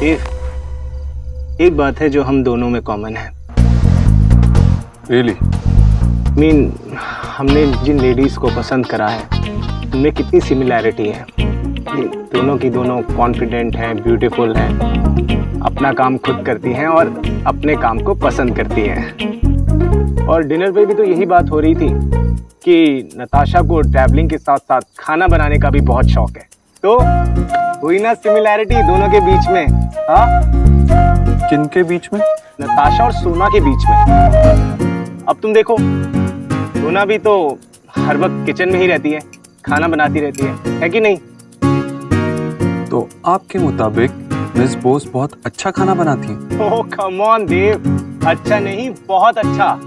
एक बात है जो हम दोनों में कॉमन है। Really? हमने जिन लेडीज को पसंद करा है उनमें कितनी सिमिलैरिटी है। दोनों की दोनों कॉन्फिडेंट हैं, ब्यूटीफुल हैं, अपना काम खुद करती हैं और अपने काम को पसंद करती हैं। और डिनर पे भी तो यही बात हो रही थी कि नताशा को ट्रैवलिंग के साथ साथ खाना बनाने का भी बहुत शौक है। तो हुई ना सिमिलैरिटी दोनों के बीच में। हाँ, किनके बीच में? नताशा और सोना के बीच में। अब तुम देखो, सोना भी तो हर वक्त किचन में ही रहती है, खाना बनाती रहती है कि नहीं? तो आपके मुताबिक मिस बोस बहुत अच्छा खाना बनाती है? ओह कम ऑन देव, अच्छा नहीं बहुत अच्छा।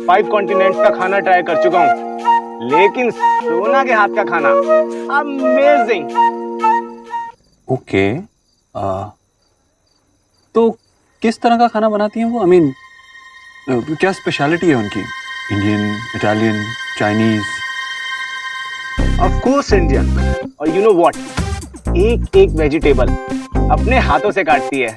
5 कॉन्टिनेंट्स का खाना ट्राई कर चुका हूँ, लेकिन सोना के हाथ का खाना अमेजिंग। ओके, तो किस तरह का खाना बनाती हैं वो? आई मीन क्या स्पेशलिटी है उनकी? Indian, Italian, Chinese? Of course Indian. और यू नो व्हाट, एक एक वेजिटेबल अपने हाथों से काटती है।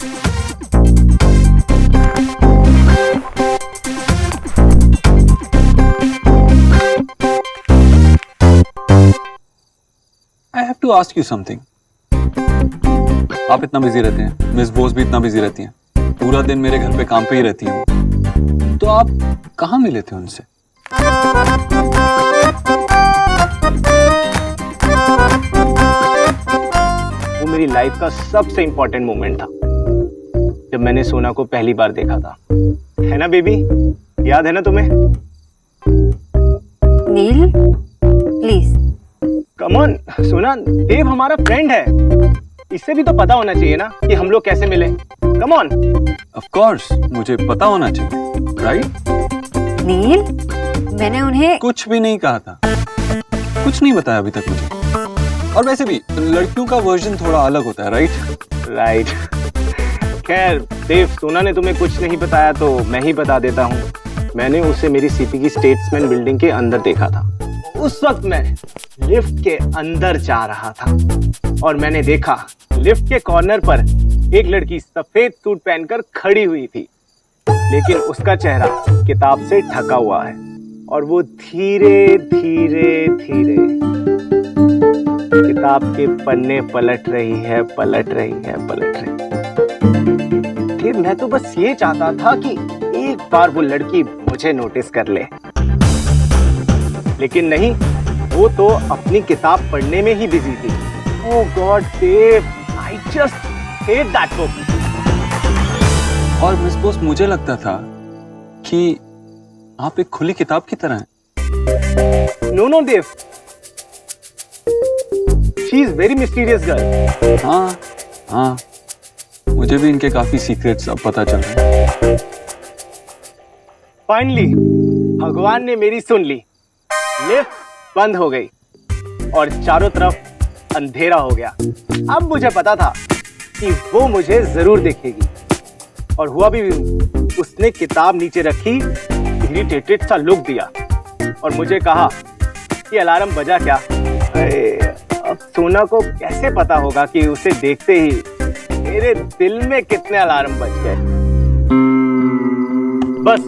I have to ask you something. आप इतना बिजी रहते हैं, मिस बोस भी इतना बिजी रहती हैं, पूरा दिन मेरे घर पे काम पे ही रहती हैं, तो आप कहाँ मिले थे उनसे? वो मेरी लाइफ का सबसे इंपॉर्टेंट मोमेंट था जब मैंने सोना को पहली बार देखा था। है ना बेबी, याद है ना तुम्हें? नील प्लीज। कम ऑन सोना, देव हमारा फ्रेंड है, इससे भी तो पता होना चाहिए ना कि हम लोग कैसे मिले। Come on. ऑफ कोर्स मुझे पता होना चाहिए, राइट? नील, मैंने उन्हें कुछ भी नहीं कहा था, कुछ नहीं बताया अभी तक मुझे। और वैसे भी लड़कियों का वर्जन थोड़ा अलग होता है, राइट? राइट। खैर देव, सोना ने तुम्हें कुछ नहीं बताया तो मैं ही बता देता हूँ। मैंने उसे मेरी सीपी की स्टेट्समैन बिल्डिंग के अंदर देखा था। उस वक्त मैं लिफ्ट के अंदर जा रहा था और मैंने देखा लिफ्ट के कॉर्नर पर एक लड़की सफेद सूट पहनकर खड़ी हुई थी, लेकिन उसका चेहरा किताब से ढका हुआ है और वो धीरे धीरे धीरे किताब के पन्ने पलट रही है, पलट रही है, पलट रही है। फिर मैं तो बस ये चाहता था कि एक बार वो लड़की मुझे नोटिस कर ले, लेकिन नहीं, वो तो अपनी किताब पढ़ने में ही बिजी थी। Oh god Dev, I just hate that book. और मिस बोस, मुझे लगता था कि आप एक खुली किताब की तरह हैं। No no Dev, she is very mysterious girl. हाँ हाँ, मुझे भी इनके काफी सीक्रेट्स अब पता चल रहे हैं। फाइनली भगवान ने मेरी सुन ली। लिफ्ट बंद हो गई और चारों तरफ अंधेरा हो गया। अब मुझे पता था कि वो मुझे जरूर देखेगी, और हुआ भी। उसने किताब नीचे रखी, इरिटेटेड सा लुक दिया और मुझे कहा कि अलार्म बजा क्या? अरे अब सोना को कैसे पता होगा कि उसे देखते ही मेरे दिल में कितने अलार्म बज गए। बस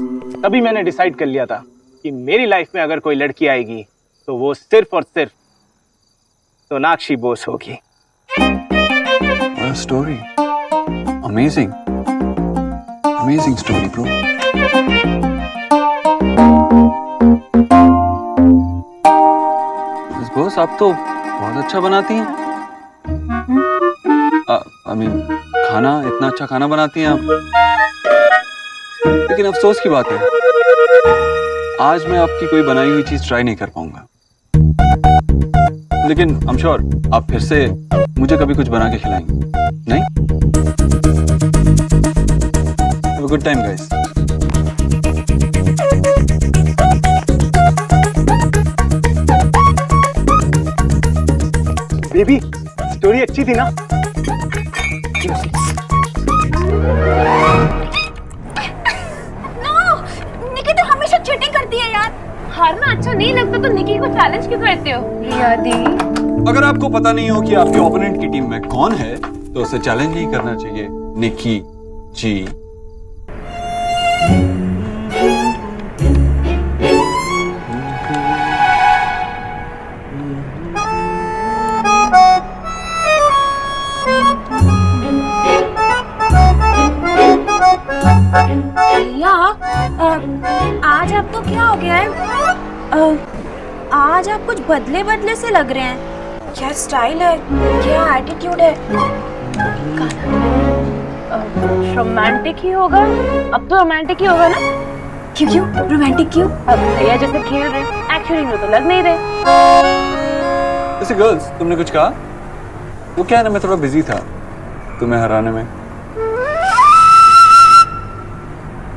तभी मैंने डिसाइड कर लिया था कि मेरी लाइफ में अगर कोई लड़की आएगी तो वो सिर्फ और सिर्फ सोनाक्षी बोस होगी। Story, amazing amazing story bro. Miss Bose, आप तो बहुत अच्छा बनाती हैं। आई मीन खाना, इतना अच्छा खाना बनाती हैं आप। लेकिन अफसोस की बात है, आज मैं आपकी कोई बनाई हुई चीज ट्राई नहीं कर पाऊंगा। लेकिन आई एम श्योर आप फिर से मुझे कभी कुछ बना के खिलाएंगे, नहीं? Have a good time guys. Baby, story अच्छी थी ना? निकी तो हमेशा चीटिंग करती है यार। हारना अच्छा नहीं लगता तो निकी को चैलेंज क्यों करते हो? यादी, अगर आपको पता नहीं हो कि आपके ओपोनेंट की टीम में कौन है, तो उसे चैलेंज नहीं करना चाहिए निकी जी। भैया आज आपको क्या हो गया है? आज आप कुछ बदले बदले से लग रहे हैं। क्या स्टाइल है, क्या एटीट्यूड है? रोमांटिक ही होगा, अब तो रोमांटिक ही होगा ना। क्यों क्यों रोमांटिक क्यों? अब भैया जैसे खेल रहे एक्चुअली में तो लग नहीं रहे। वैसे गर्ल्स तुमने कुछ कहा? वो क्या है ना, मैं थोड़ा बिजी था तुम्हें हराने में।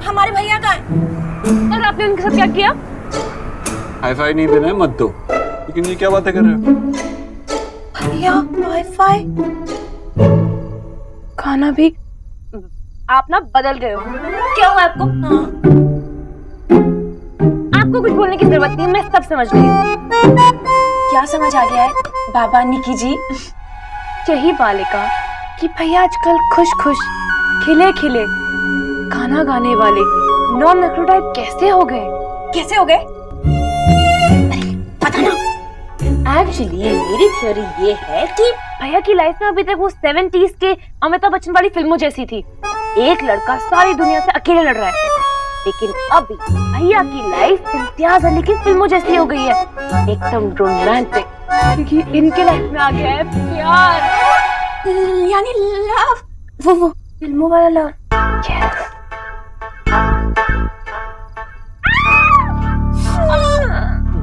हमारे भैया का है। और आपने उनके साथ क्या किया? हाई फाई नहीं देना है, मत दो। लेकिन ये क्या बातें कर रहे हो? भैया वाईफाई खाना भी आप ना बदल गए हो। क्या हुआ आपको? आपको कुछ बोलने की जरूरत नहीं है, मैं सब समझ गई हूँ। क्या समझ आ गया है बाबा निकी जी? यही बालिका कि भैया आजकल खुश खुश खिले खिले गाना गाने वाले नॉन नखरो टाइप कैसे हो गए? कैसे हो गए? पता ना। एक्चुअली मेरी थ्योरी ये है कि भैया की लाइफ में अभी तक वो 70s के अमिताभ बच्चन वाली फिल्मों जैसी थी। एक लड़का सारी दुनिया से अकेले लड़ रहा है, लेकिन अभी भैया की लाइफ इम्तियाज अली की फिल्मों जैसी हो गई है, एकदम रोमांटिक, क्योंकि इनके लाइफ में आ गया है प्यार, यानी लव। वो फिल्मों वाला लव। Yes.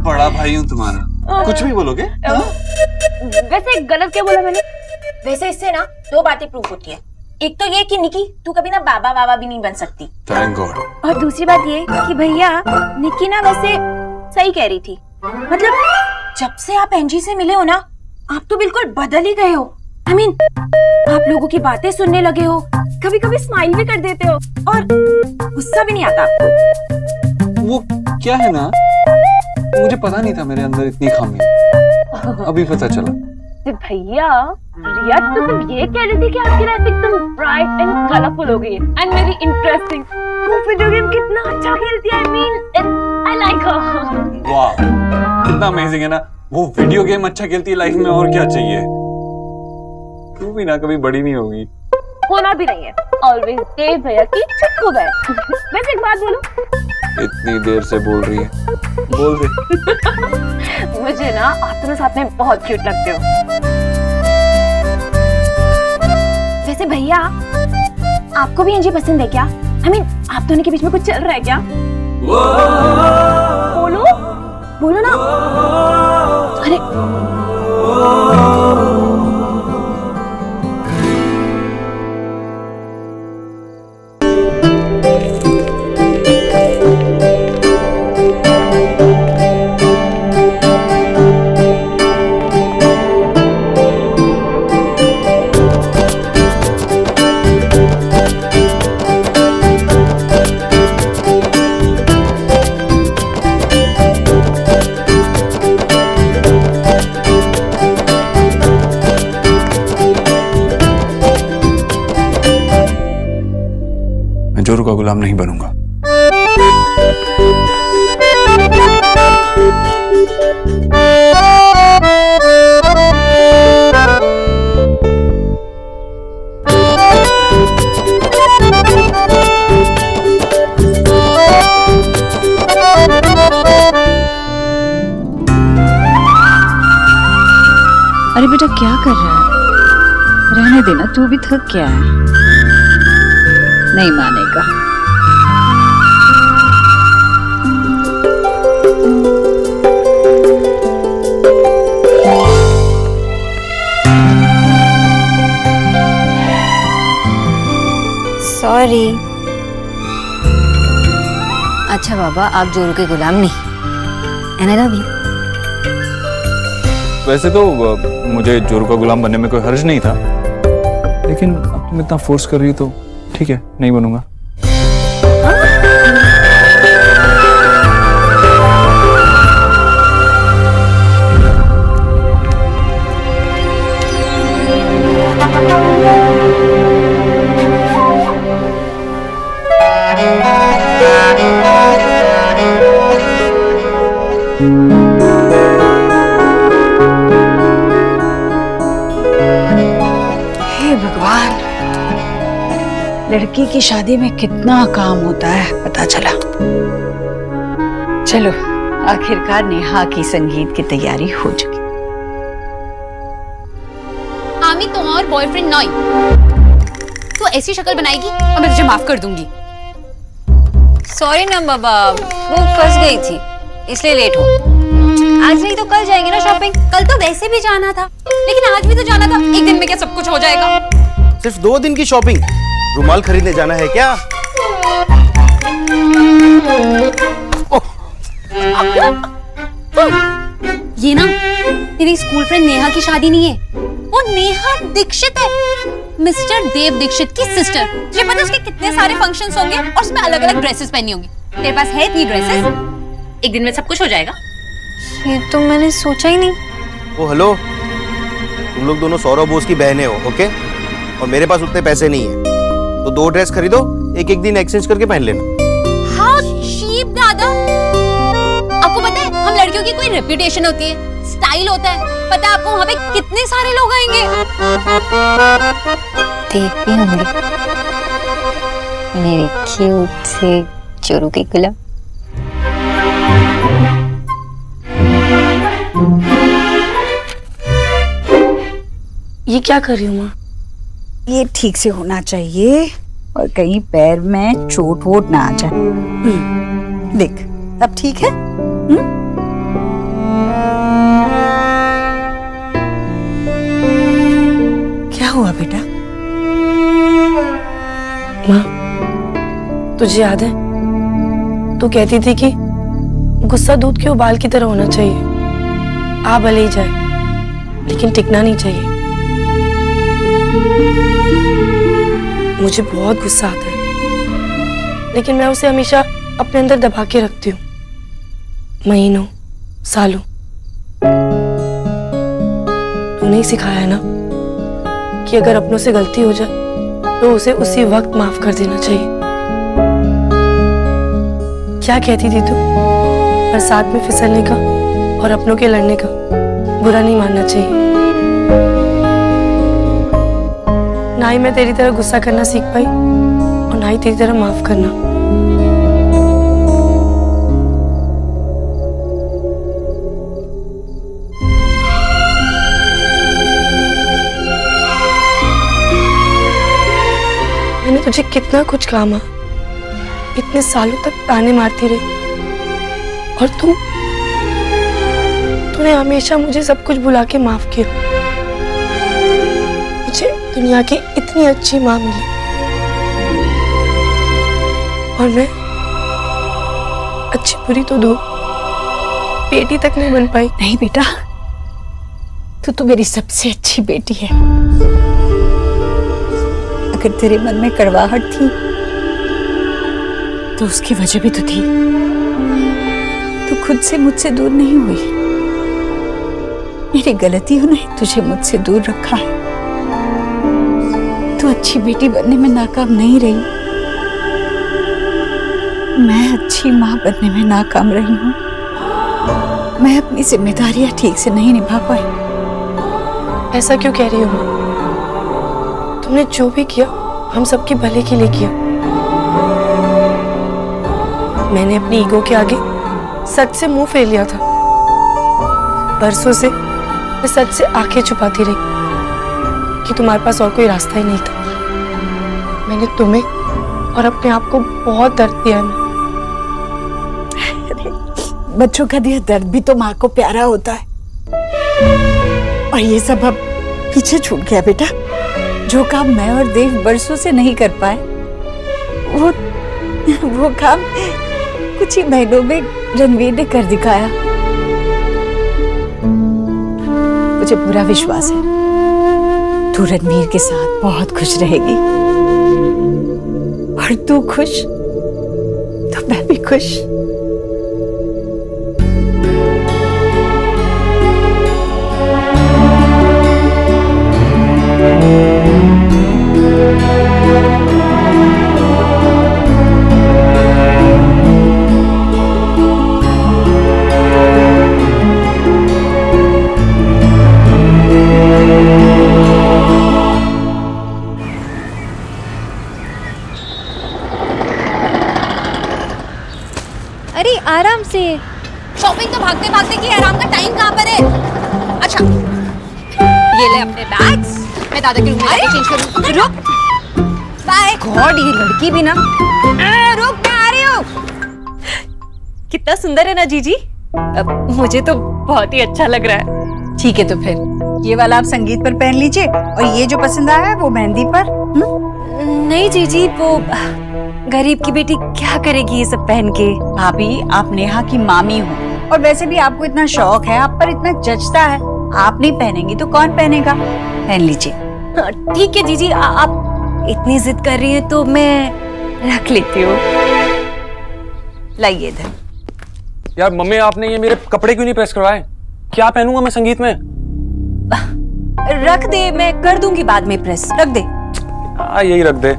बड़ा भाई हूँ तुम्हारा, कुछ भी बोलोगे? वैसे गलत क्या बोला मैंने? वैसे इससे ना दो बातें प्रूफ होती है। एक तो ये कि निकी तू कभी ना बाबा बाबा भी नहीं बन सकती, थैंक गॉड। और दूसरी बात ये कि भैया निकी ना वैसे सही कह रही थी। मतलब जब से आप एनजी से मिले हो ना, आप तो बिल्कुल बदल ही गए हो। I mean, आप लोगों की बातें सुनने लगे हो, कभी कभी स्माइल भी कर देते हो और गुस्सा भी नहीं आता आपको। वो क्या है ना, मुझे पता नहीं था मेरे अंदर इतनी खामी है, अभी पता चला। भैया रिया तो सिर्फ ये कह रही थी कि आपकी लाइफ एकदम ब्राइट एंड कलरफुल हो गई है एंड वेरी इंटरेस्टिंग। वो वीडियो गेम कितना अच्छा खेलती है, आई लाइक हर। वाह, कितना अमेजिंग है ना। वो वीडियो गेम अच्छा खेलती है, लाइफ में और क्या चाहिए। तू भी ना कभी बड़ी नहीं होगी। होना भी नहीं है, ऑलवेज देव भैया की चिपको गए। वैसे एक बात बोलूं? इतनी देर से बोल रही है, बोल दे। मुझे ना आप दोनों साथ में बहुत क्यूट लगते हो। वैसे भैया आपको भी एनजी पसंद है क्या? I mean, आप दोनों के बीच में कुछ चल रहा है क्या? बोलो बोलो ना। अरे जोरू का गुलाम नहीं बनूंगा। अरे बेटा क्या कर रहा है? रहने देना, तू भी थक गया है। नहीं मानेगा। सॉरी। अच्छा बाबा, आप जोरू के गुलाम नहीं। And I love you. वैसे तो मुझे जोरू का गुलाम बनने में कोई हर्ज नहीं था, लेकिन अब तुम इतना फोर्स कर रही हो तो ठीक है, नहीं बनूंगा। भगवान, लड़की की शादी में कितना काम होता है पता चला। चलो आखिरकार नेहा की संगीत की तैयारी हो चुकी। आमी तुम्हारा बॉयफ्रेंड नॉय, तो ऐसी शक्ल बनाएगी और मैं तुझे माफ कर दूंगी। सॉरी ना बाबा, वो फंस गई थी इसलिए लेट हो। आज नहीं तो कल जाएंगे ना शॉपिंग। कल तो वैसे भी जाना था, लेकिन आज भी तो जाना था। एक दिन में क्या सब कुछ हो जाएगा? सिर्फ 2 दिन की शॉपिंग? रुमाल खरीदने जाना है क्या? ये ना तेरी स्कूल फ्रेंड नेहा की शादी नहीं है, वो नेहा दीक्षित है, मिस्टर देव दीक्षित की सिस्टर। तुझे पता है उसके कितने सारे फंक्शंस होंगे और उसमें अलग अलग ड्रेसेस पहनी होंगी। तेरे पास है इतनी ड्रेसेस? एक दिन में सब कुछ हो जाएगा। ये तो मैंने सोचा ही नहीं। ओ हेलो, तुम लोग दोनों सौरभ बोस की बहनें हो, ओके? और मेरे पास उतने पैसे नहीं है, तो 2 ड्रेस खरीदो, एक दिन एक्सचेंज करके पहन लेना। हाँ चीप दादा, आपको पता है हम लड़कियों की कोई रेप्यूटेशन होती है, स्टाइल होता है। पता है आपको वहाँ पे कितने सारे लोग आएंगे। देखती होंगी मेरी क्यूट से चोरू की गुलाब। ये क्या कर रही हूँ माँ? ये ठीक से होना चाहिए और कहीं पैर में चोट वोट ना आ जाए। देख अब ठीक है। क्या हुआ बेटा? माँ, तुझे याद है तू कहती थी कि गुस्सा दूध के उबाल की तरह होना चाहिए, आ भले ही जाए लेकिन टिकना नहीं चाहिए। मुझे बहुत गुस्सा आता है, लेकिन मैं उसे हमेशा अपने अंदर दबा के रखती हूँ, महीनों सालों। तूने ही सिखाया है ना कि अगर अपनों से गलती हो जाए तो उसे उसी वक्त माफ कर देना चाहिए। क्या कहती थी तू? बरसात में फिसलने का और अपनों के लड़ने का बुरा नहीं मानना चाहिए। ना ही मैं तेरी तरह गुस्सा करना सीख पाई और ना ही तेरी तरह माफ करना। मैंने तुझे कितना कुछ कहा माँ, इतने सालों तक ताने मारती रही और तूने हमेशा मुझे सब कुछ भुला के माफ किया। मुझे दुनिया की इतनी अच्छी माँ मिली और मैं अच्छी बुरी तो दूर, बेटी तक नहीं बन पाई। नहीं बेटा, तू तो मेरी सबसे अच्छी बेटी है। अगर तेरे मन में कड़वाहट थी तो उसकी वजह भी तो थी। तू खुद से मुझसे दूर नहीं हुई, मेरी गलतियों ने तुझे मुझसे दूर रखा है। तू अच्छी बेटी बनने में नाकाम नहीं रही, मैं अच्छी माँ बनने में नाकाम रही हूँ। मैं अपनी जिम्मेदारियां ठीक से नहीं निभा पाई। ऐसा क्यों कह रही हो माँ? तुमने जो भी किया हम सबके भले के लिए किया। मैंने अपनी ईगो के आगे सच से मुंह फेर लिया था। बरसों से मैं सच से आंखें छुपाती रही कि तुम्हारे पास और कोई रास्ता ही नहीं था। मैंने तुम्हें और अपने आप को बहुत दर्द दिया है। बच्चों का दिया दर्द भी तो माँ को प्यारा होता है। और ये सब अब पीछे छूट गया बेटा। जो काम मैं और देव बरसों से नहीं कर पाए, वो काम कुछ ही महीनों में रणवीर ने कर दिखाया। मुझे पूरा विश्वास है तू रणवीर के साथ बहुत खुश रहेगी और तू खुश तो मैं भी खुश। आराम से। शॉपिंग तो भागते भागते की, आराम का टाइम कहाँ पर है? अच्छा ये ले अपने बैग्स, मैं दादा के रूम में जाके चेंज करूँ। रुक, बाय गॉड, ये लड़की भी ना। रुक, मैं आ रही हूँ। कितना सुंदर है ना जीजी। मुझे तो बहुत ही अच्छा लग रहा है। ठीक है, तो फिर ये वाला आप संगीत पर पहन लीजिए और ये जो पसंद आया है वो मेहंदी पर। नहीं जीजी, वो गरीब की बेटी क्या करेगी ये सब पहन के। भाभी, आप नेहा की मामी हो और वैसे भी आपको इतना शौक है, आप पर इतना जचता है, आप नहीं पहनेंगी तो कौन पहनेगा? पहन लीजिए। ठीक है जीजी, आप इतनी जिद कर रही हैं तो मैं रख लेती हूँ। लाइए इधर। यार मम्मी, आपने ये मेरे कपड़े क्यों नहीं प्रेस करवाए? क्या पहनूंगा मैं संगीत में? रख दे, मैं कर दूंगी बाद में प्रेस। रख दे। यही रख दे।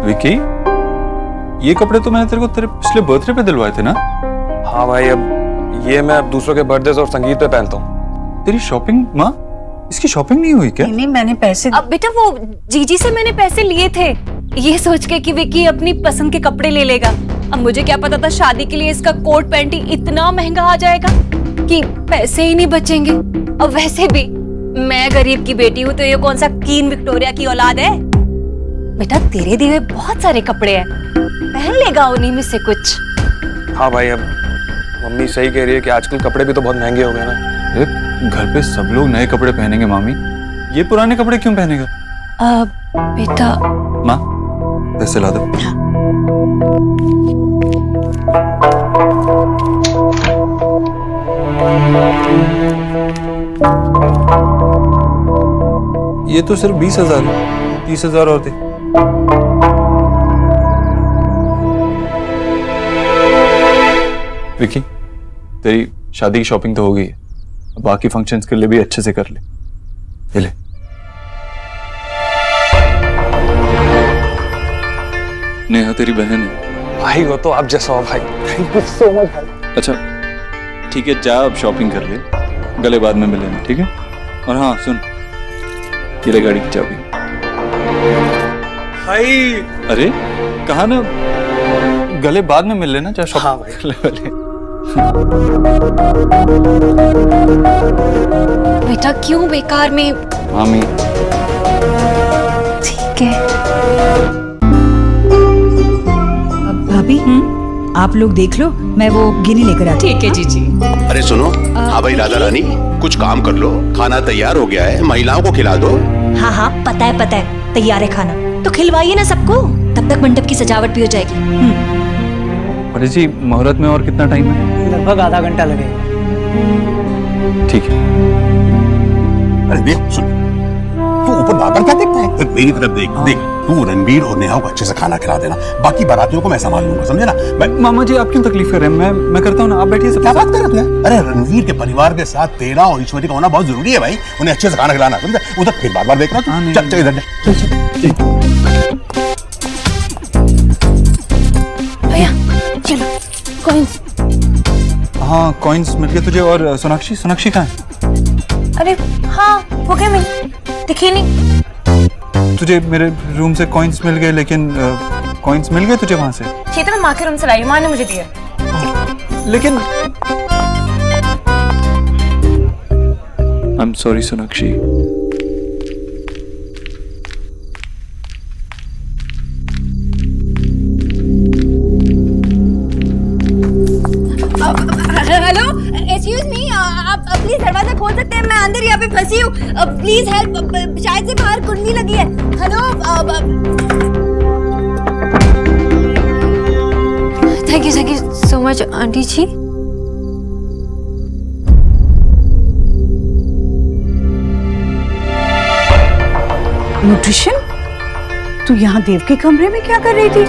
विकी, ये कपड़े तो मैंने तेरे को तेरे पिछले बर्थडे पे दिलवाए थे ना? हाँ भाई, अब ये मैं दूसरों के बर्थडे और संगीत पे पहनता हूँ। तेरी शॉपिंग, माँ इसकी शॉपिंग नहीं हुई क्या? नहीं, मैंने पैसे अब बेटा, वो जीजी से मैंने पैसे लिए थे, ये सोच के कि विकी अपनी पसंद के कपड़े ले लेगा। अब मुझे क्या पता था शादी के लिए इसका कोट पैंट ही इतना महंगा आ जाएगा कि पैसे ही नहीं बचेंगे। अब वैसे भी मैं गरीब की बेटी हूँ, तो ये कौन सा क्वीन विक्टोरिया की औलाद है? बेटा, तेरे दिए हुए बहुत सारे कपड़े हैं, पहन लेगा उन्हीं में से कुछ। हाँ भाई, अब मम्मी सही कह रही है कि आजकल कपड़े भी तो बहुत महंगे हो गए ना। अरे घर पे सब लोग नए कपड़े पहनेंगे मामी, ये पुराने कपड़े क्यों पहनेगा? बेटा, माँ पैसे ला दो। ये तो सिर्फ 20,000 है, 30,000 और दे। विकी, तेरी शादी की शॉपिंग तो हो गई है, बाकी फंक्शंस के लिए भी अच्छे से कर ले। ये ले। नेहा तेरी बहन है भाई, वो तो आप जैसा हो भाई। थैंक यू सो मच भाई। अच्छा ठीक है, जा अब शॉपिंग कर ले, गले बाद में मिलेंगे, ठीक है? और हाँ सुन, ये ले गाड़ी की चाबी। भाई, अरे कहा ना, गले बाद में मिल लेना, जा शॉपिंग। हाँ भाई। कर ले पहले। बेटा क्यों बेकार में? मामी ठीक है। भाभी, आप लोग देख लो, मैं वो गिनी लेकर आती हूँ। ठीक है जीजी। अरे सुनो, हाँ भाई राधा रानी, कुछ काम कर लो, खाना तैयार हो गया है, महिलाओं को खिला दो। हाँ हाँ, पता है, तैयार है खाना, तो खिलवाइए ना सबको, तब तक मंडप की सजावट भी हो जाएगी। अरे जी, मुहूर्त में और कितना टाइम है? लगभग आधा घंटा लगेगा। ठीक है। अरे देख, सुन, तू ऊपर बाहर क्या देखता है? मेरी तरफ देख, देख, तू रणवीर और नेहा को अच्छे से खाना खिला देना, बाकी बारातियों को मैं संभाल लूंगा, समझे ना? मामा जी, आप क्यों तकलीफ कर रहे हैं? मैं करता हूँ ना, आप बैठिए। क्या बात कर रहे हैं? अरे रणवीर के परिवार के साथ तेरा और ईश्वरी का होना बहुत जरूरी है भाई, उन्हें अच्छे से खाना खिलाना, समझे? उधर फिर बार देख रहा हूँ, चल इधर भैया चलो, कॉइन्स। हाँ कॉइन्स मिल गए तुझे। और सोनाक्षी, सोनाक्षी कहाँ है? अरे हाँ, वो क्या मिल दिखी नहीं। तुझे मेरे रूम से कॉइन्स मिल गए, लेकिन कॉइन्स मिल गए तुझे वहां से? ये तो मैं माँ के रूम से लाई, माँ ने मुझे दिया। लेकिन आई am sorry Sonakshi. Hello, excuse me, आप प्लीज दरवाजा खोल सकते हैं? मैं अंदर यहाँ पे फंसी हूँ, प्लीज हेल्प, शायद से बाहर कुंडली लगी है। Hello. Thank you so much aunty ji. Nutrition, तू यहाँ देव के कमरे में क्या कर रही थी?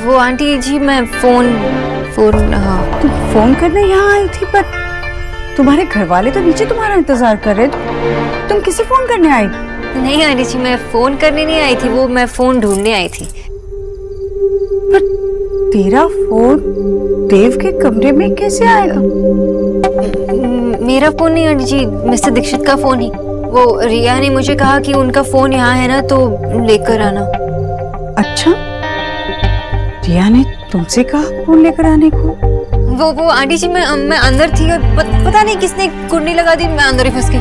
वो आंटी जी, मैं फोन हाँ। तू फोन करने यहाँ आई थी, पर तुम्हारे घर वाले तो नीचे तुम्हारा इंतजार कर रहे थे, तुम किसे फोन करने आई? नहीं आंटी जी, मैं फोन करने नहीं आई थी, वो मैं फोन ढूंढने आई थी। पर तेरा फोन देव के कमरे में कैसे आएगा? मेरा फोन नहीं आंटी जी, मिस्टर दीक्षित का फोन ही। वो रिया ने मुझे कहा कि उनका फोन यहाँ है ना, तो लेकर आना। अच्छा, रिया ने तुमसे कहा फोन लेकर आने को? वो आंटी जी, मैं अंदर थी और पता नहीं किसने कुंडी लगा दी, मैं अंदर ही फंस गई।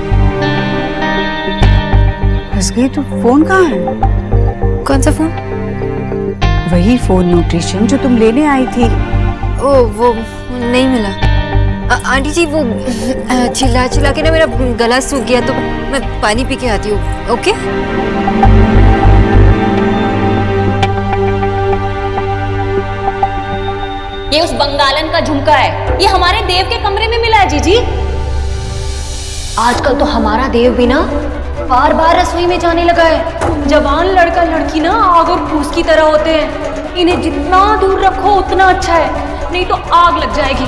फंस गई तो फोन कहाँ है? कौन सा फोन? वही फोन न्यूट्रिशन जो तुम लेने आई थी। ओ वो नहीं मिला। आंटी जी वो चिल्ला चिल्ला के ना मेरा गला सूख गया, तो मैं पानी पी के आती हूँ। ओके? ये उस बंगालन का झुमका है, ये हमारे देव के कमरे में मिला है जीजी। आजकल तो हमारा देव भी ना बार बार रसोई में जाने लगा है। जवान लड़का लड़की ना आग और फूस की तरह होते हैं, इन्हें जितना दूर रखो उतना अच्छा है, नहीं तो आग लग जाएगी।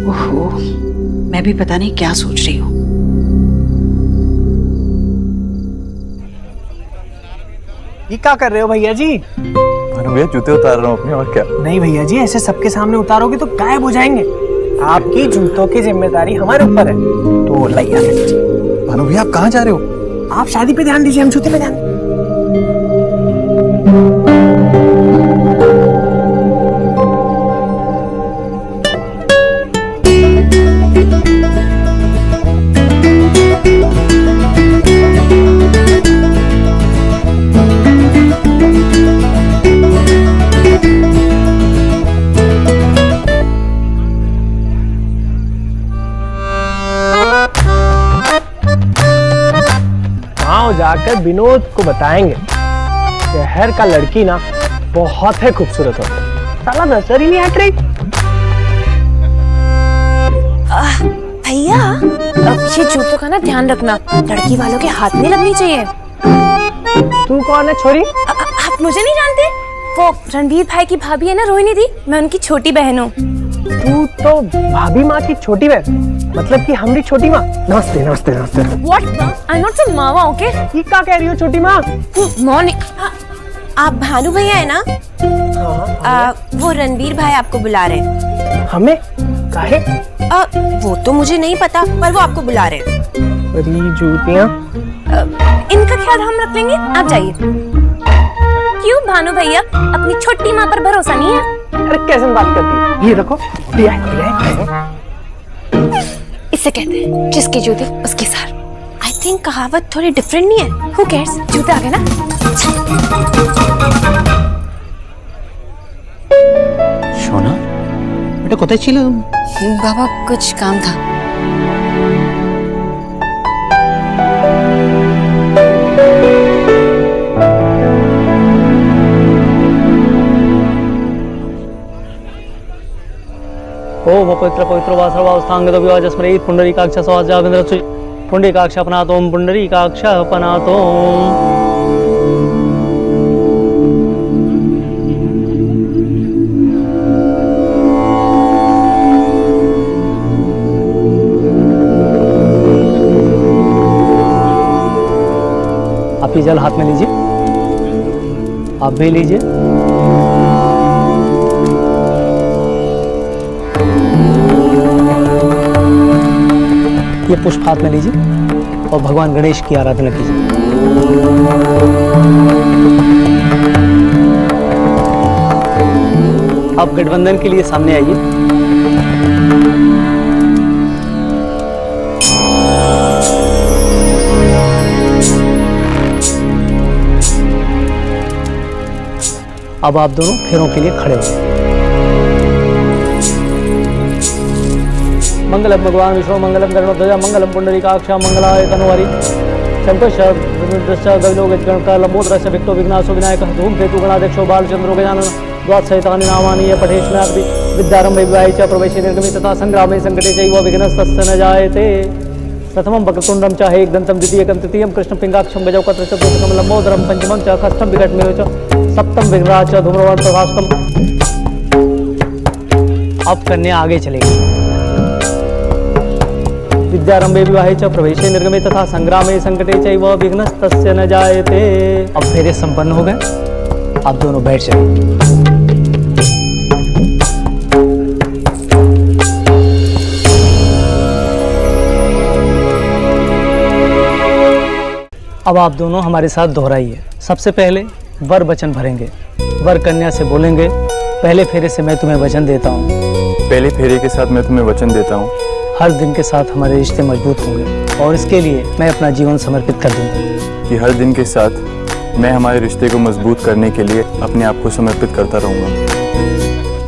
ओहो, मैं भी पता नहीं क्या सोच रही हूँ। ये क्या कर रहे हो भैया जी? भैया जूते उतार रहा हूँ अपने, और क्या। नहीं भैया जी, ऐसे सबके सामने उतारोगे तो गायब हो जाएंगे। आपकी जूतों की जिम्मेदारी हमारे ऊपर है, तो लाइए भानु भैया आप कहाँ जा रहे हो? आप शादी पे ध्यान दीजिए, हम जूते पे ध्यान। जाकर विनोद को बताएंगे शहर का लड़की ना बहुत है खूबसूरत होती है, साला नजर ही नहीं हट रही। भैया ये जूतों का ना ध्यान रखना, लड़की वालों के हाथ नहीं लगनी चाहिए। तू कौन है छोरी? आप मुझे नहीं जानते? वो रणवीर भाई की भाभी है ना रोहिणी दी, मैं उनकी छोटी बहन हूँ। तू तो भाभी माँ की छोटी बहन, मतलब कि हमारी छोटी माँ। नमस्ते नमस्ते नमस्ते। What? I'm not some मावा, okay? ये क्या कह रही हो छोटी माँ? मॉर्निंग। आप भानु भैया है ना? वो रणवीर भाई आपको बुला रहे हैं। हमें? काहे? वो तो मुझे नहीं पता, पर वो आपको बुला रहे हैं। बड़ी जूतियाँ। इनका ख्याल हम रख लेंगे, आप जाइए। क्यों भानु भैया, अपनी छोटी माँ पर भरोसा नहीं है? अरे कैसे बात करती है? ये देखो, दिया है। इसे कहते हैं जिसके जूते उसके सार। आई थिंक कहावत थोड़ी डिफरेंट नहीं है। Who cares? जूते आ गए ना? शोना बेटा कोথায় ছিল? बाबा कुछ काम था। ओम पवित्र पवित्र वासरवास्थांगत विवाजस्मरेत पुंडरीकाक्ष सवाजागंधर पुंडरीकाक्ष अपनातोम पुंडरीकाक्ष अपनातोम। आप ये जल हाथ में लीजिए, आप भी लीजिए। ये पुष्प हाथ में लीजिए और भगवान गणेश की आराधना कीजिए। आप गठबंधन के लिए सामने आइए। अब आप दोनों फेरों के लिए खड़े हो। मंगलम भगवान विष्णु मंगलम गरुड़ध्वजा मंगलम पुंडरीकाक्ष मंगलाय तनवारी शंकर गविलोक लंबोदरस्य विक्टो विघ्नासो विनायकः धूमकेतु गणाध्यक्षो बालचंद्रो गजानन द्वादशैतानि नामानि पठेष्णापि विद्यारंभे विवाहे च प्रवेशे निर्गमे तथा संग्रामे संकटे चैव विघ्नस्तस्य न जायते। प्रथमं वक्रतुंडं च एकदन्तं द्वितीयकं तृतीयं कृष्णं पिङ्गाक्षं गजौकत्र चतुर्थकं लंबोदरं पंचमं च षष्ठं विकटमेव च सप्तम विघ्नाच्च धूम्रवर्णं प्रभास्कम्। अब कन्या आगे चलेगी। विद्यारंभे विवाहे च प्रवेशे निर्गमे तथा संग्रामे संकटे चैव विघ्नस्तस्य न जायते। अब फेरे संपन्न हो गए, आप दोनों बैठ जाइए। अब आप दोनों हमारे साथ दोहराइए। सबसे पहले वर वचन भरेंगे। वर कन्या से बोलेंगे, पहले फेरे से मैं तुम्हें वचन देता हूँ, पहले फेरे के साथ मैं तुम्हें वचन देता हूँ, हर दिन के साथ हमारे रिश्ते मजबूत होंगे और इसके लिए मैं अपना जीवन समर्पित कर दूंगा। कि हर दिन के साथ मैं हमारे रिश्ते को मजबूत करने के लिए अपने आप को समर्पित करता रहूँगा।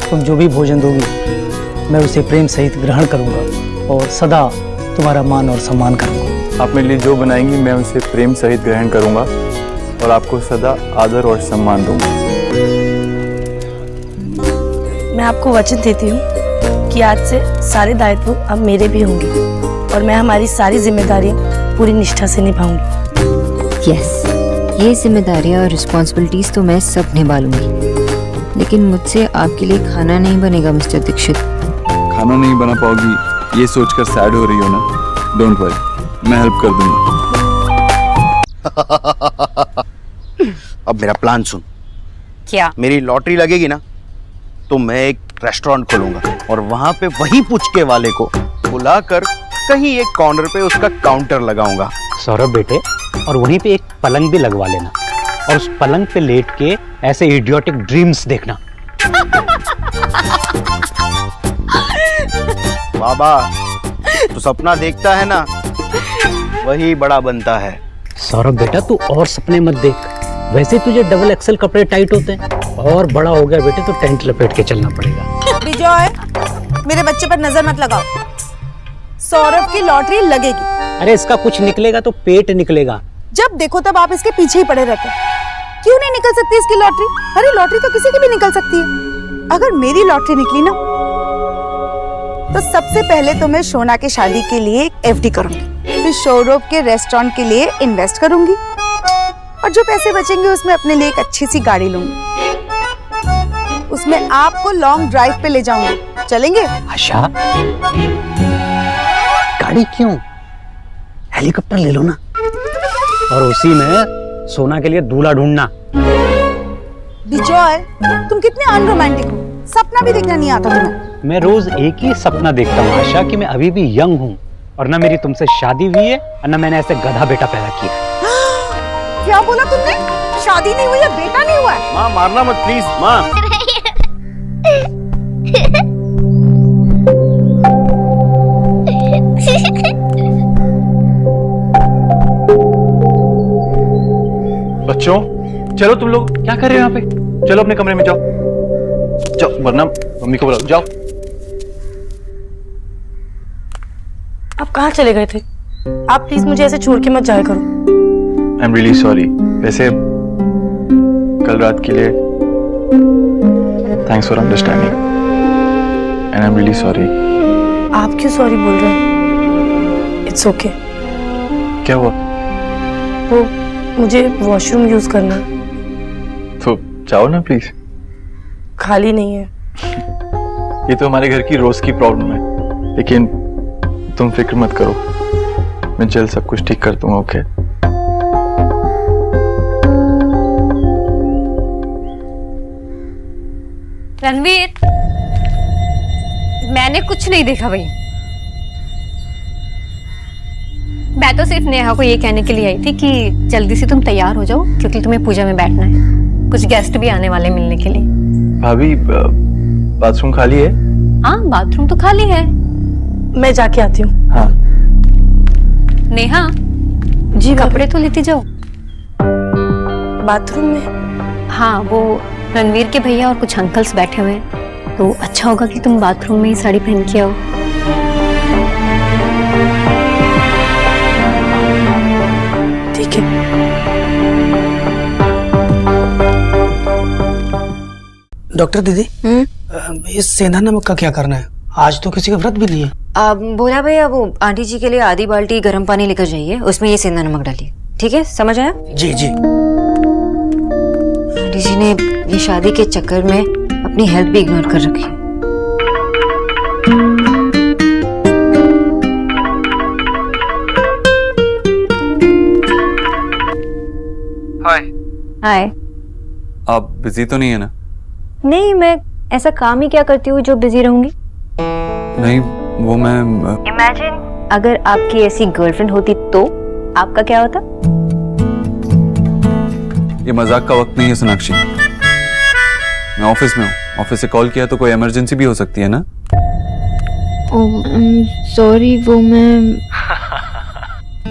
तुम जो भी भोजन दोगी मैं उसे प्रेम सहित ग्रहण करूंगा और सदा तुम्हारा मान और सम्मान करूंगा। आप मेरे लिए जो बनाएंगी मैं उसे प्रेम सहित ग्रहण करूंगा और आपको सदा आदर और सम्मान दूंगा। मैं आपको वचन देती हूँ कि आज से सारे दायित्व अब मेरे भी होंगे और मैं हमारी सारी जिम्मेदारियां पूरी निष्ठा से निभाऊंगी। यस, ये जिम्मेदारियां और रिस्पॉन्सिबिलिटीज तो मैं सब निभा लूंगी, लेकिन मुझसे आपके लिए खाना नहीं बनेगा मिस्टर दीक्षित। खाना नहीं बना पाओगी ये सोचकर सैड हो रही हो ना? डोंट वरी, मैं हेल्प कर दूंगा। अब मेरा प्लान सुन। क्या? मेरी लॉटरी लगेगी ना तो मैं एक रेस्टोरेंट खोलूंगा और वहां पे वही पुचके वाले को बुलाकर कहीं एक कॉर्नर पे उसका काउंटर लगाऊंगा। सौरभ बेटे, और वहीं पे एक पलंग भी लगवा लेना और उस पलंग पे लेट के ऐसे इडियोटिक ड्रीम्स देखना। बाबा, तो सपना देखता है ना वही बड़ा बनता है। सौरभ बेटा, तू और सपने मत देख, वैसे तुझे डबल एक्सेल कपड़े टाइट होते हैं, और बड़ा हो गया बेटे तो टेंट लपेट के चलना पड़ेगा। विजय, मेरे बच्चे पर नजर मत लगाओ। सौरभ की लॉटरी लगेगी। अरे इसका कुछ निकलेगा तो पेट निकलेगा। जब देखो तब आप इसके पीछे ही पड़े रहते हैं। क्यों नहीं निकल सकती इसकी लॉटरी? अरे लॉटरी तो किसी की भी निकल सकती है। अगर मेरी लॉटरी निकली ना तो सबसे पहले तो मैं शोना की शादी के लिए एक एफडी करूंगी, फिर सौरभ के रेस्टोरेंट के लिए इन्वेस्ट करूंगी और जो पैसे बचेंगे उसमें अपने लिए एक अच्छी सी गाड़ी लूंगी। उसमें आपको लॉन्ग ड्राइव पे ले जाऊंगी। चलेंगे? आशा, गाड़ी क्यों, हेलीकॉप्टर ले लो ना, और उसी में सोना के लिए दूल्हा ढूंढना। विजय, तुम कितने अनरोमांटिक हो, सपना भी देखना नहीं आता तुम्हें। मैं रोज एक ही सपना देखता हूँ आशा, कि मैं अभी भी यंग हूँ और ना मेरी तुमसे शादी हुई है और ना मैंने ऐसे गधा बेटा पैदा किया। क्या बोला तुमने? शादी नहीं हुई है, बेटा नहीं हुआ है? माँ मारना मत प्लीज। माँ बच्चों, चलो तुम लोग क्या कर रहे हो यहाँ पे? चलो अपने कमरे में जाओ, जाओ, वरना मम्मी को बुलाओ, जाओ। आप कहाँ चले गए थे? आप प्लीज मुझे ऐसे छोड़ के मत जाया करो। I am really sorry. वैसे कल रात के लिए thanks for understanding and I am really sorry. आप क्यों सॉरी बोल रहे हैं? It's okay. क्या हुआ? वो मुझे वॉशरूम यूज करना है। तो जाओ ना प्लीज। खाली नहीं है। ये तो हमारे घर की रोज की प्रॉब्लम है, लेकिन तुम फिक्र मत करो, मैं जल्द सब कुछ ठीक कर दूंगा। ओके? रणवीर, मैंने कुछ नहीं देखा भाई। मैं तो सिर्फ नेहा को ये कहने के लिए आई थी कि जल्दी से तुम तैयार हो जाओ, क्योंकि तुम्हें पूजा में बैठना है। कुछ गेस्ट भी आने वाले मिलने के लिए। भाभी, बाथरूम खाली है? हाँ, बाथरूम तो खाली है। मैं जाके आती हूँ। हाँ। नेहा जी, कपड़े तो लेती जाओ। बाथरूम में? हाँ, वो रणवीर के भैया और कुछ अंकल्स बैठे हुए हैं, तो अच्छा होगा कि तुम बाथरूम में ही साड़ी पहन के आओ। ठीक है। डॉक्टर दीदी, इस सेंधा नमक का क्या करना है? आज तो किसी का व्रत भी नहीं है। भोला भैया, वो आंटी जी के लिए आधी बाल्टी गर्म पानी लेकर जाइए, उसमें ये सेंधा नमक डालिए। ठीक है, समझ आया? जी जी। आंटी जी ने ये शादी के चक्कर में अपनी हेल्थ भी इग्नोर कर रखी है। हाय। हाय। आप बिजी तो नहीं है ना? नहीं, मैं ऐसा काम ही क्या करती हूँ जो बिजी रहूंगी। नहीं, वो मैं इमेजिन अगर आपकी ऐसी गर्लफ्रेंड होती तो आपका क्या होता? ये मजाक का वक्त नहीं है सोनाक्षी, मैं ऑफिस में हूँ। ऑफिस से कॉल किया तो कोई इमरजेंसी भी हो सकती है ना। सॉरी, वो मैं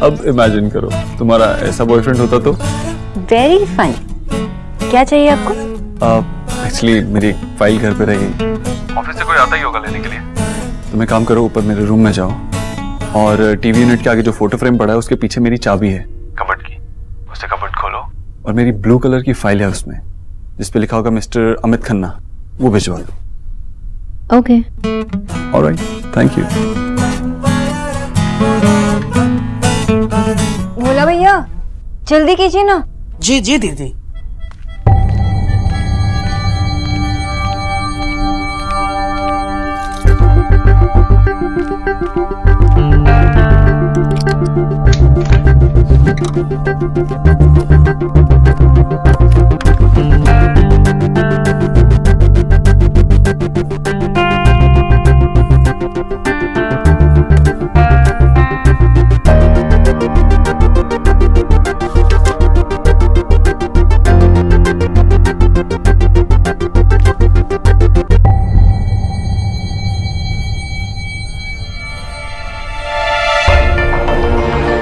अब इमेजिन करो तुम्हारा ऐसा बॉयफ्रेंड होता तो। Very fun. क्या चाहिए आपको? एक्चुअली मेरी एक फाइल घर पे रह गई, ऑफिस से कोई आता ही होगा लेने के लिए। तुम एक काम करो, ऊपर मेरे रूम में जाओ और टीवी यूनिट के आगे जो फोटो फ्रेम पड़ा है उसके पीछे मेरी चाबी है कबर्ड की, उससे कबर्ड खोलो और मेरी ब्लू कलर की फाइल है उसमें जिसपे लिखा होगा मिस्टर अमित खन्ना, वो भिजवा दो। Okay. Alright, thank you. Bhola भैया जल्दी कीजिए ना। जी जी दीदी।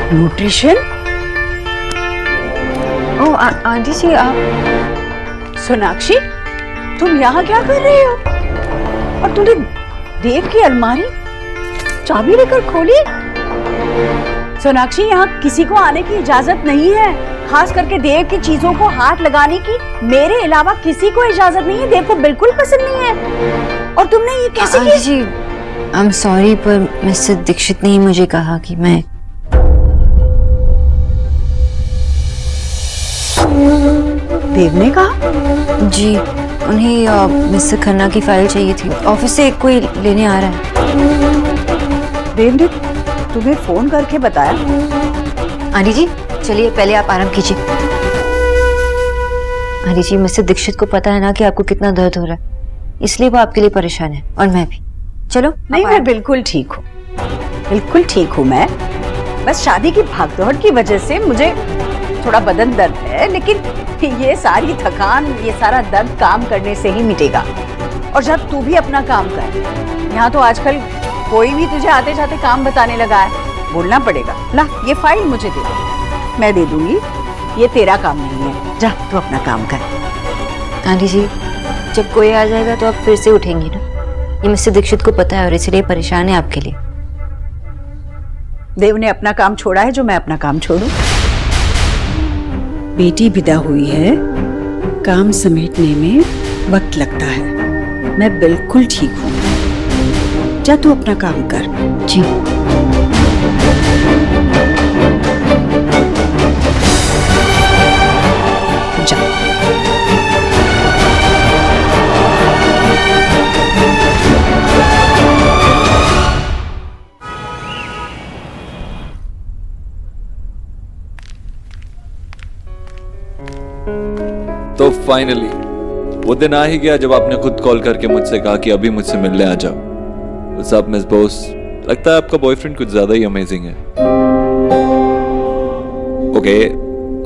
न्यूट्रिशन? ओ आंटी जी आप। सोनाक्षी, तुम यहाँ क्या कर रही हो? और तूने देव की अलमारी चाबी लेकर खोली? सोनाक्षी, यहाँ किसी को आने की इजाजत नहीं है, खास करके देव की चीजों को हाथ लगाने की मेरे अलावा किसी को इजाजत नहीं है। देव को बिल्कुल पसंद नहीं है। और तुमने ये कैसे किया? जी आई एम सॉरी, पर मिस्टर दीक्षित ने ही मुझे कहा कि मैं देव ने कहा? जी, उन्हें मिस्टर खन्ना की फाइल चाहिए थी, ऑफिस से कोई लेने आ रहा है। देव ने तुम्हें फोन करके बताया? आंटी जी चलिए, पहले आप आराम कीजिए। आंटी जी, मिस्टर दीक्षित को पता है ना कि आपको कितना दर्द हो रहा है, इसलिए वो आपके लिए परेशान है और मैं भी। चलो। नहीं, मैं बिल्कुल ठीक हूँ, बिल्कुल ठीक हूँ मैं। बस शादी की भागदौड़ की वजह से मुझे थोड़ा बदन दर्द है, लेकिन ये सारी थकान, ये सारा दर्द काम करने से ही मिटेगा। और जब तू भी अपना काम कर, यहाँ तो आजकल कोई भी तुझे आते जाते काम बताने लगा है, बोलना पड़ेगा। ला ये फाइल मुझे दे दो, मैं दे दूंगी, ये तेरा काम नहीं है। जा तू अपना काम कर। आंटी जी, जब कोई आ जाएगा तो आप फिर से उठेंगी ना, ये मिस्टर दीक्षित को पता है और इसलिए परेशान है आपके लिए। देव ने अपना काम छोड़ा है, जो मैं अपना काम छोड़ूं? बेटी विदा हुई है, काम समेटने में वक्त लगता है। मैं बिल्कुल ठीक हूँ, जा तू अपना काम कर। जी। जा। तो फाइनली वो दिन आ ही गया जब आपने खुद कॉल करके मुझसे कहा कि अभी मुझसे मिलने आ जाओ। What's up miss boss? लगता है आपका बॉयफ्रेंड कुछ ज्यादा ही अमेजिंग है। ओके,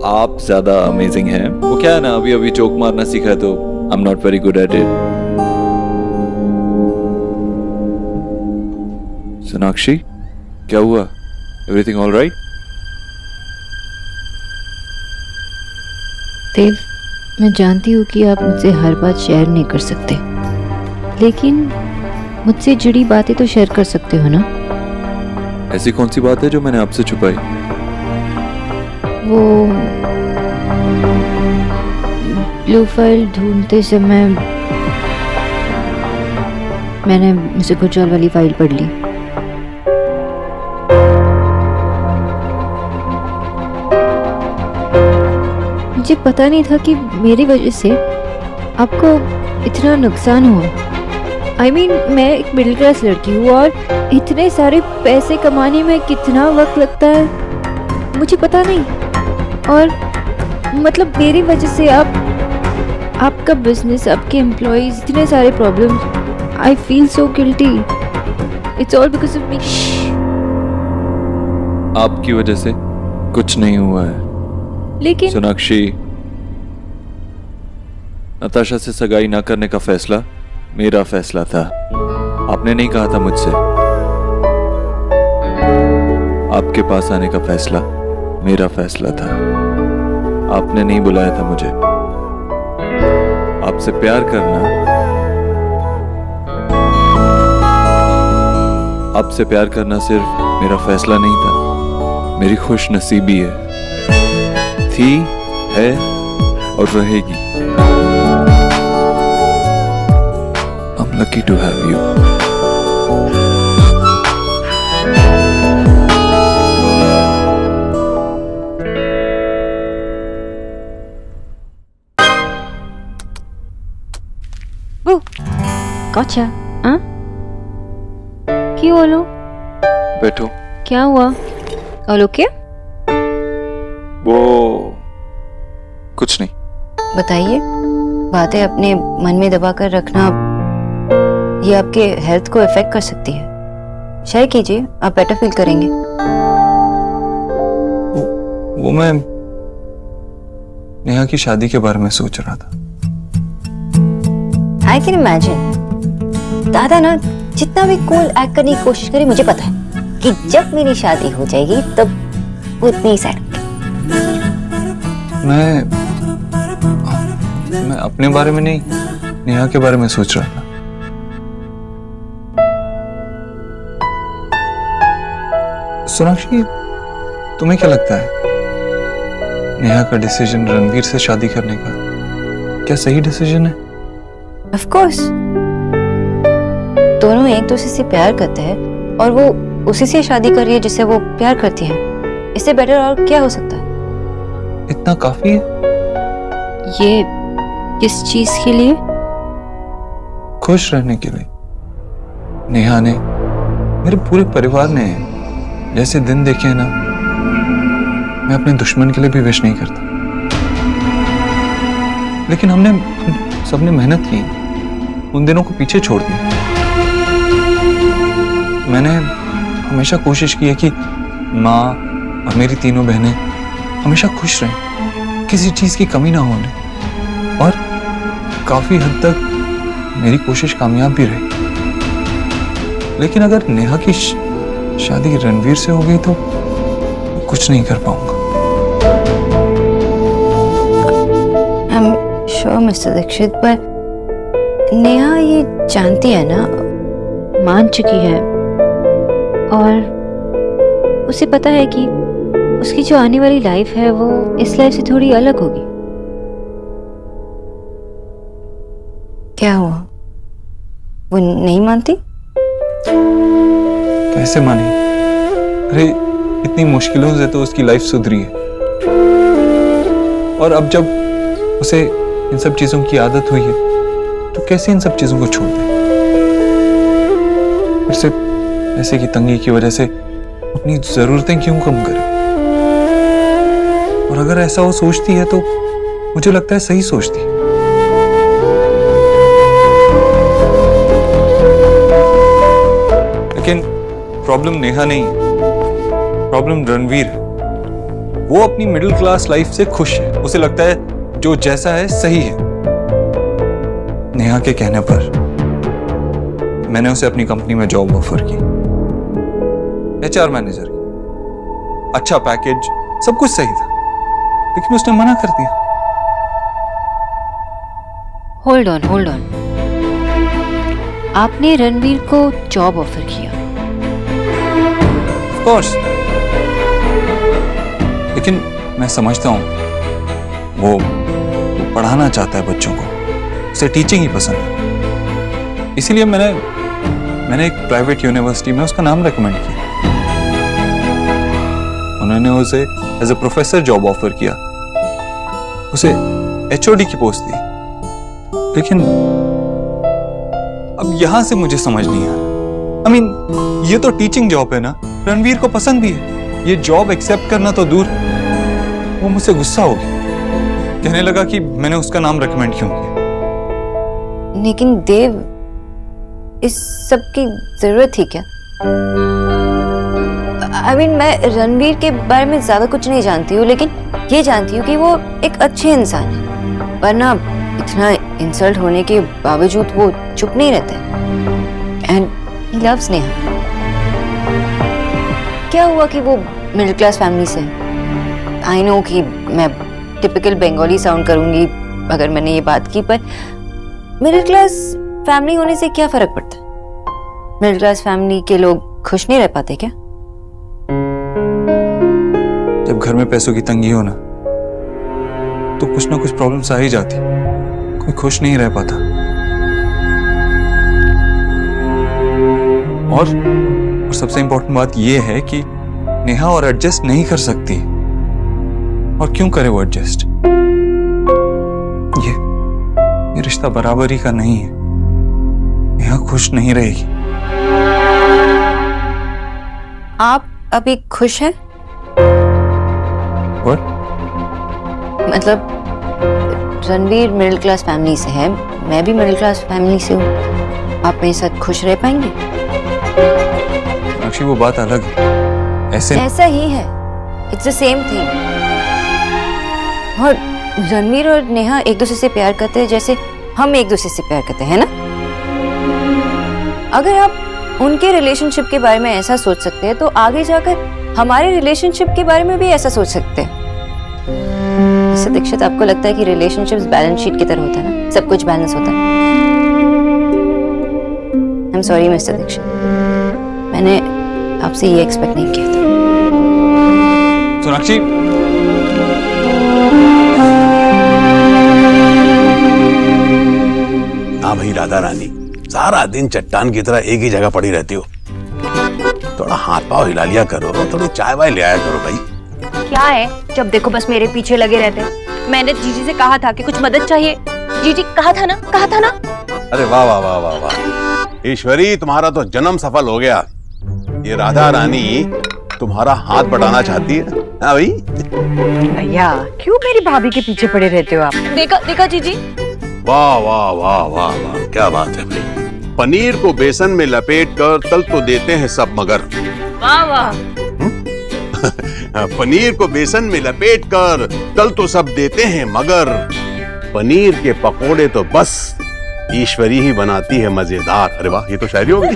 आप ज्यादा अमेजिंग हैं। वो क्या है ना, अभी अभी जोक मारना सीखा है तो I am not very good at it. Sonakshi, क्या हुआ? Everything all right? देव, मैं जानती हूँ कि आप मुझसे हर बात शेयर नहीं कर सकते, लेकिन मुझसे जुड़ी बातें तो शेयर कर सकते हो ना? ऐसी कौन सी बात है जो मैंने आपसे छुपाई? वो ब्लू फाइल ढूंढते समय मैंने मिस्टर गुजराल वाली फाइल पढ़ ली। मुझे पता नहीं था कि मेरी वजह से आपको इतना नुकसान हुआ। I mean, मैं एक मिडिल क्लास लड़की हूँ और इतने सारे पैसे कमाने में कितना वक्त लगता है मुझे पता नहीं। और मतलब मेरी वजह से आपका बिजनेस, आपके एम्प्लॉइज, इतने सारे problems. I feel so guilty. It's all because of me. आपकी वजह से कुछ नहीं हुआ है। लेकिन सोनाक्षी, नताशा से सगाई ना करने का फैसला मेरा फैसला था। आपने नहीं कहा था मुझसे। आपके पास आने का फैसला मेरा फैसला था। आपने नहीं बुलाया था मुझे। आपसे प्यार करना, आपसे प्यार करना सिर्फ मेरा फैसला नहीं था, मेरी खुश नसीबी है। थी, है और रहेगी। I'm lucky to have you. Gotcha. हाँ? क्यों ओलो? बैठो। क्या हुआ? All okay? वो कुछ नहीं। बताइए। बातें अपने मन में दबा कर रखना ये आपके हेल्थ को इफेक्ट कर सकती है। शेयर कीजिए, आप बेटर फील करेंगे। वो मैं नेहा की शादी के बारे में सोच रहा था। I can imagine. दादा ना जितना भी कूल एक्ट करने की कोशिश करे, मुझे पता है कि जब मेरी शादी हो जाएगी तब वो इतनी सैड। मैं अपने बारे में नहीं, नेहा के बारे में सोच रहा था। सोनाक्षी, तुम्हें क्या लगता है नेहा का डिसीजन रणवीर से शादी करने का क्या सही डिसीजन है? Of course. दोनों एक दूसरे से प्यार करते हैं और वो उसी से शादी कर रही है जिससे वो प्यार करती है। इससे बेटर और क्या हो सकता है? इतना काफी है। ये किस चीज के लिए? खुश रहने के लिए। नेहा ने, मेरे पूरे परिवार ने जैसे दिन देखे हैं ना, मैं अपने दुश्मन के लिए भी विश नहीं करता। लेकिन हमने सबने मेहनत की, उन दिनों को पीछे छोड़ दिया। मैंने हमेशा कोशिश की है कि माँ और मेरी तीनों बहनें हमेशा खुश रहें, किसी चीज की कमी ना होने। और काफी हद तक मेरी कोशिश कामयाब भी रही। लेकिन अगर नेहा की शादी रणवीर से हो गई तो कुछ नहीं कर पाऊंगा। श्योर मिस्टर दीक्षित, पर नेहा ये जानती है ना, मान चुकी है और उसे पता है कि उसकी जो आने वाली लाइफ है वो इस लाइफ से थोड़ी अलग होगी। क्या हुआ? वो नहीं मानती? कैसे माने? अरे इतनी मुश्किलों से तो उसकी लाइफ सुधरी है, और अब जब उसे इन सब चीजों की आदत हुई है तो कैसे इन सब चीजों को छोड़ दे? फिर से पैसे की तंगी की वजह से अपनी जरूरतें क्यों कम करे? और अगर ऐसा वो सोचती है तो मुझे लगता है सही सोचती है। लेकिन प्रॉब्लम नेहा नहीं है, प्रॉब्लम रणवीर है। वो अपनी मिडिल क्लास लाइफ से खुश है। उसे लगता है जो जैसा है सही है। नेहा के कहने पर मैंने उसे अपनी कंपनी में जॉब ऑफर की, HR मैनेजर की। अच्छा पैकेज, सब कुछ सही था, लेकिन उसने मना कर दिया। Hold on. आपने रणवीर को जॉब ऑफर किया? Of course. लेकिन मैं समझता हूं वो पढ़ाना चाहता है बच्चों को, उसे टीचिंग ही पसंद है। इसीलिए मैंने एक प्राइवेट यूनिवर्सिटी में उसका नाम रेकमेंड किया। उन्होंने उसे as a professor job offer किया, उसे HOD की पोस्ट दी। लेकिन अब यहां से मुझे समझ नहीं आ रहा। I mean, ये तो टीचिंग जॉब है ना, रणवीर को पसंद भी है। ये जॉब एक्सेप्ट करना तो दूर, वो मुझसे गुस्सा हो गया, कहने लगा कि मैंने उसका नाम रेकमेंड क्यों किया। लेकिन देव, इस सब की जरूरत थी क्या? I mean, मैं रणवीर के बारे में ज्यादा कुछ नहीं जानती हूँ, लेकिन ये जानती हूँ कि वो एक अच्छे इंसान है, वरना इतना इंसल्ट होने के बावजूद वो चुप नहीं रहते एंड ही लव्स नेहा। क्या हुआ कि वो मिडिल क्लास फैमिली से है। आई नो कि मैं टिपिकल बंगाली साउंड करूंगी अगर मैंने ये बात की, पर मिडिल क्लास फैमिली होने से क्या फर्क पड़ता है? मिडिल क्लास फैमिली के लोग खुश नहीं रह पाते क्या? जब घर में पैसों की तंगी हो ना तो कुछ ना कुछ प्रॉब्लम्स आ ही जाती, कोई खुश नहीं रह पाता। और सबसे इंपॉर्टेंट बात यह है कि नेहा और एडजस्ट नहीं कर सकती। और क्यों करे वो एडजस्ट? ये रिश्ता बराबरी का नहीं है। नेहा खुश नहीं रहेगी। आप अभी खुश हैं? What? मतलब रणवीर मिडिल क्लास फैमिली से है, मैं भी मिडिल क्लास फैमिली से हूँ। आप मेरे साथ खुश रह पाएंगे? अक्षी वो बात अलग है। ऐसा ही है, इट्स द सेम थिंग। और रणवीर और नेहा एक दूसरे से प्यार करते हैं जैसे हम एक दूसरे से प्यार करते हैं ना। अगर आप उनके रिलेशनशिप के बारे में ऐसा सोच सकते हैं तो आगे जाकर हमारे रिलेशनशिप के बारे में भी ऐसा सोच सकते हैं। इससे दीक्षित, आपको लगता है कि रिलेशनशिप्स बैलेंस शीट की तरह होता है ना, सब कुछ बैलेंस होता है? I am sorry mister Dikshit, मैंने आपसे ये एक्सपेक्ट नहीं किया था। सोनाक्षी, हाँ भाई राधा रानी, सारा दिन चट्टान की तरह एक ही जगह पड़ी रहती हो। थोड़ा हाथ पांव हिला लिया करो, थोड़ी चाय वाय ले आया करो भाई। क्या है, जब देखो बस मेरे पीछे लगे रहते। मैंने जीजी से कहा था कि कुछ मदद चाहिए। जीजी कहा था ना। अरे वाह वाह वाह वाह वाह, ईश्वरी तुम्हारा तो जन्म सफल हो गया। ये राधा रानी तुम्हारा हाथ बढ़ाना चाहती है। हाँ भाई भैया, क्यों मेरी भाभी के पीछे पड़े रहते हो आप? देखा जीजी। वाह वाह वाह वाह वाह, क्या बात है भाई। पनीर को बेसन में लपेट कर तल तो देते हैं सब मगर। वाह वाह। पनीर को बेसन में लपेट कर तल तो सब देते हैं मगर पनीर के पकोड़े तो बस ईश्वरी ही बनाती है मजेदार। अरे वाह, ये तो शायरी हो गई।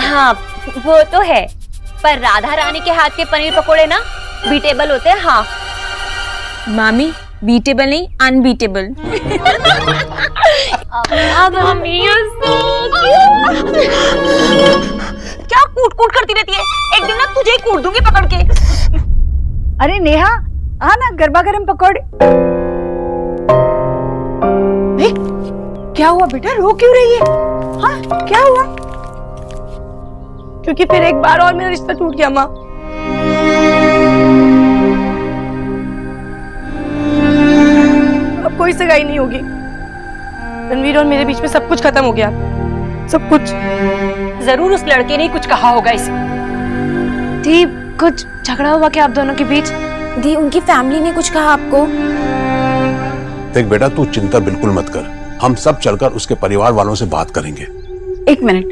हाँ वो तो है, पर राधा रानी के हाथ के पनीर पकोड़े ना बीटेबल होते हैं। हाँ मामी, बीटेबल नहीं अनबीटेबल। क्या कूट कूट करती रहती है, एक दिन ना तुझे ही कूट दूंगी पकड़ के। अरे नेहा, आ ना गरबा गरम पकौड़े। क्या हुआ बेटा, रो क्यों रही है? हाँ क्या हुआ? क्योंकि फिर एक बार और मेरा रिश्ता टूट गया माँ। अब कोई सगाई नहीं होगी। रणवीर और मेरे बीच में सब कुछ खत्म हो गया, सब कुछ। जरूर उस लड़के ने कुछ कहा होगा इसे। दी, कुछ झगड़ा हुआ क्या आप दोनों के बीच? दी, उनकी फैमिली ने कुछ कहा आपको? देख बेटा, तू चिंता बिल्कुल मत कर, हम सब चलकर उसके परिवार वालों से बात करेंगे। एक मिनट,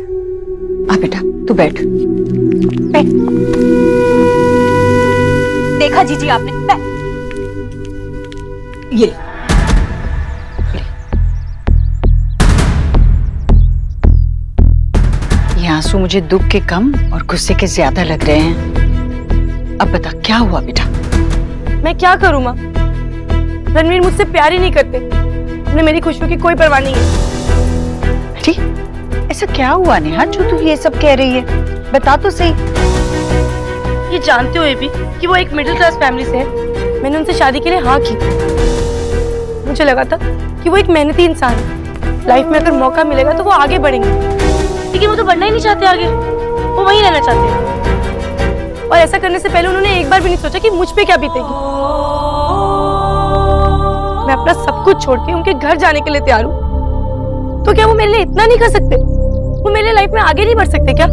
आ बेटा तू बैठ। देखा जीजी आपने? ये आंसू मुझे दुख के कम और गुस्से के ज्यादा लग रहे हैं। अब बता क्या हुआ बेटा? मैं क्या करूं माँ, रणवीर मुझसे प्यार ही नहीं करते, उन्हें मेरी खुशियों की कोई परवाह नहीं है। ठीक, ऐसा क्या हुआ नेहा जो तू ये सब कह रही है? बता तो सही। ये जानते हुए भी कि वो एक मिडिल क्लास फैमिली से है, मैंने उनसे शादी के लिए हाँ की। मुझे लगा था कि वो एक मेहनती इंसान है, लाइफ में अगर मौका मिलेगा तो वो आगे बढ़ेंगे, लेकिन वो तो बढ़ना ही नहीं चाहते आगे, वो वहीं रहना चाहते हैं। और ऐसा करने से पहले उन्होंने एक बार भी नहीं सोचा कि मुझ पे क्या बीतेगी। मैं अपना सब कुछ छोड़ के उनके घर जाने के लिए तैयार हूँ, तो क्या वो मेरे लिए इतना नहीं कर सकते? वो मेरे लाइफ में आगे नहीं बढ़ सकते क्या?